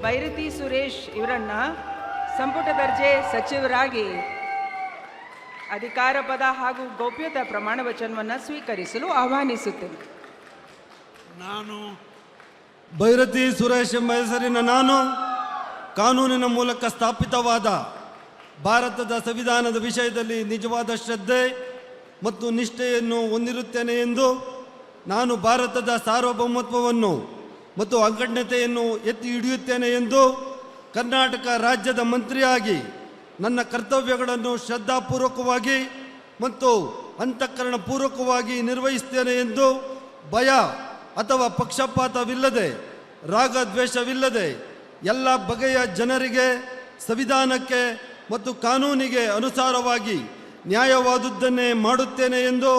ಬೈರತಿ ಸುರೇಶ್ ಇವರನ್ನ ಸಂಪುಟ ದರ್ಜೆ ಸಚಿವರಾಗಿ ಅಧಿಕಾರ ಪದ ಹಾಗೂ ಗೌಪ್ಯತಾ ಪ್ರಮಾಣ ವಚನವನ್ನು ಸ್ವೀಕರಿಸಲು ಆಹ್ವಾನಿಸುತ್ತೇನೆ. ನಾನು ಬೈರತಿ ಸುರೇಶ್ ಎಂಬ ಹೆಸರಿನ ನಾನು ಕಾನೂನಿನ ಮೂಲಕ ಸ್ಥಾಪಿತವಾದ ಭಾರತದ ಸಂವಿಧಾನದ ವಿಷಯದಲ್ಲಿ ನಿಜವಾದ ಶ್ರದ್ಧೆ ಮತ್ತು ನಿಷ್ಠೆಯನ್ನು ಹೊಂದಿರುತ್ತೇನೆ ಎಂದು ನಾನು ಭಾರತದ ಸಾರ್ವಭೌಮತ್ವವನ್ನು ಮತ್ತು ಅಖಂಡತೆಯನ್ನು ಎತ್ತಿ ಹಿಡಿಯುತ್ತೇನೆ ಎಂದು ಕರ್ನಾಟಕ ರಾಜ್ಯದ ಮಂತ್ರಿಯಾಗಿ ನನ್ನ ಕರ್ತವ್ಯಗಳನ್ನು ಶ್ರದ್ಧಾಪೂರ್ವಕವಾಗಿ ಮತ್ತು ಅಂತಃಕರಣಪೂರ್ವಕವಾಗಿ ನಿರ್ವಹಿಸುತ್ತೇನೆ ಎಂದು ಭಯ ಅಥವಾ ಪಕ್ಷಪಾತವಿಲ್ಲದೆ ರಾಗದ್ವೇಷವಿಲ್ಲದೆ ಎಲ್ಲ ಬಗೆಯ ಜನರಿಗೆ ಸಂವಿಧಾನಕ್ಕೆ ಮತ್ತು ಕಾನೂನಿಗೆ ಅನುಸಾರವಾಗಿ ನ್ಯಾಯವಾದುದನ್ನೇ ಮಾಡುತ್ತೇನೆ ಎಂದು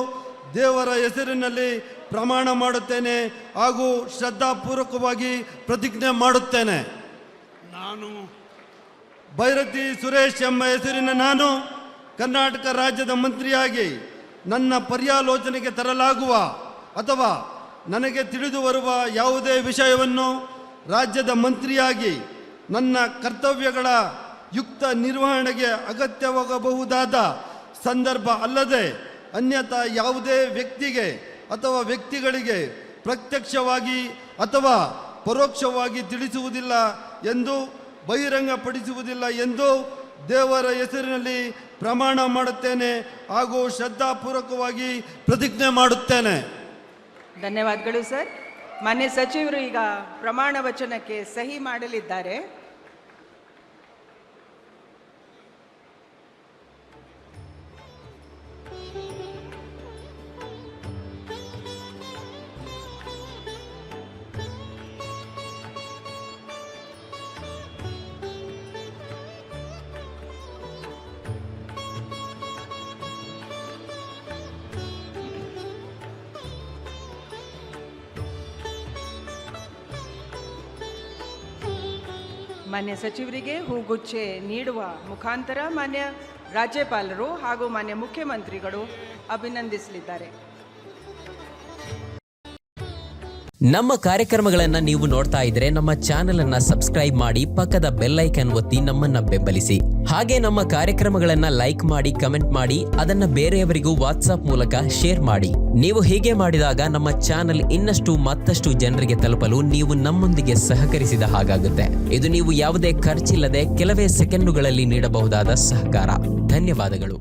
ದೇವರ ಹೆಸರಿನಲ್ಲಿ ಪ್ರಮಾಣ ಮಾಡುತ್ತೇನೆ ಹಾಗೂ ಶ್ರದ್ಧಾಪೂರ್ವಕವಾಗಿ ಪ್ರತಿಜ್ಞೆ ಮಾಡುತ್ತೇನೆ. ನಾನು ಬೈರತಿ ಸುರೇಶ್ ಎಂಬ ಹೆಸರಿನ ನಾನು ಕರ್ನಾಟಕ ರಾಜ್ಯದ ಮಂತ್ರಿಯಾಗಿ ನನ್ನ ಪರ್ಯಾಲೋಚನೆಗೆ ತರಲಾಗುವ ಅಥವಾ ನನಗೆ ತಿಳಿದು ಬರುವ ಯಾವುದೇ ವಿಷಯವನ್ನು ರಾಜ್ಯದ ಮಂತ್ರಿಯಾಗಿ ನನ್ನ ಕರ್ತವ್ಯಗಳ ಯುಕ್ತ ನಿರ್ವಹಣೆಗೆ ಅಗತ್ಯವಾಗಬಹುದಾದ ಸಂದರ್ಭ ಅಲ್ಲದೆ ಅನ್ಯಥಾ ಯಾವುದೇ ವ್ಯಕ್ತಿಗೆ ಅಥವಾ ವ್ಯಕ್ತಿಗಳಿಗೆ ಪ್ರತ್ಯಕ್ಷವಾಗಿ ಅಥವಾ ಪರೋಕ್ಷವಾಗಿ ತಿಳಿಸುವುದಿಲ್ಲ ಎಂದು ಬಹಿರಂಗಪಡಿಸುವುದಿಲ್ಲ ಎಂದು ದೇವರ ಹೆಸರಿನಲ್ಲಿ ಪ್ರಮಾಣ ಮಾಡುತ್ತೇನೆ ಹಾಗೂ ಶ್ರದ್ಧಾಪೂರ್ವಕವಾಗಿ ಪ್ರತಿಜ್ಞೆ ಮಾಡುತ್ತೇನೆ. ಧನ್ಯವಾದಗಳು ಸರ್. ಮಾನ್ಯ ಸಚಿವರು ಈಗ ಪ್ರಮಾಣ ವಚನಕ್ಕೆ ಸಹಿ ಮಾಡಲಿದ್ದಾರೆ. ಮಾನ್ಯ ಸಚಿವರಿಗೆ ಹೂಗುಚ್ಚೆ ನೀಡುವ ಮುಖಾಂತರ ಮಾನ್ಯ ರಾಜ್ಯಪಾಲರು ಹಾಗೂ ಮಾನ್ಯ ಮುಖ್ಯಮಂತ್ರಿಗಳು ಅಭಿನಂದಿಸಲಿದ್ದಾರೆ. ನಮ್ಮ ಕಾರ್ಯಕ್ರಮಗಳನ್ನು ನೀವು ನೋಡ್ತಾ ಇದ್ರೆ ನಮ್ಮ ಚಾನೆಲ್ ಅನ್ನ ಸಬ್ಸ್ಕ್ರೈಬ್ ಮಾಡಿ, ಪಕ್ಕದ ಬೆಲ್ ಐಕನ್ ಒತ್ತಿ ನಮ್ಮನ್ನ ಬೆಂಬಲಿಸಿ. ಹಾಗೆ ನಮ್ಮ ಕಾರ್ಯಕ್ರಮಗಳನ್ನ ಲೈಕ್ ಮಾಡಿ, ಕಮೆಂಟ್ ಮಾಡಿ, ಅದನ್ನ ಬೇರೆಯವರಿಗೂ ವಾಟ್ಸ್ಆಪ್ ಮೂಲಕ ಶೇರ್ ಮಾಡಿ. ನೀವು ಹೀಗೆ ಮಾಡಿದಾಗ ನಮ್ಮ ಚಾನೆಲ್ ಇನ್ನಷ್ಟು ಮತ್ತಷ್ಟು ಜನರಿಗೆ ತಲುಪಲು ನೀವು ನಮ್ಮೊಂದಿಗೆ ಸಹಕರಿಸಿದ ಹಾಗಾಗುತ್ತೆ. ಇದು ನೀವು ಯಾವುದೇ ಖರ್ಚಿಲ್ಲದೆ ಕೆಲವೇ ಸೆಕೆಂಡುಗಳಲ್ಲಿ ನೀಡಬಹುದಾದ ಸಹಕಾರ. ಧನ್ಯವಾದಗಳು.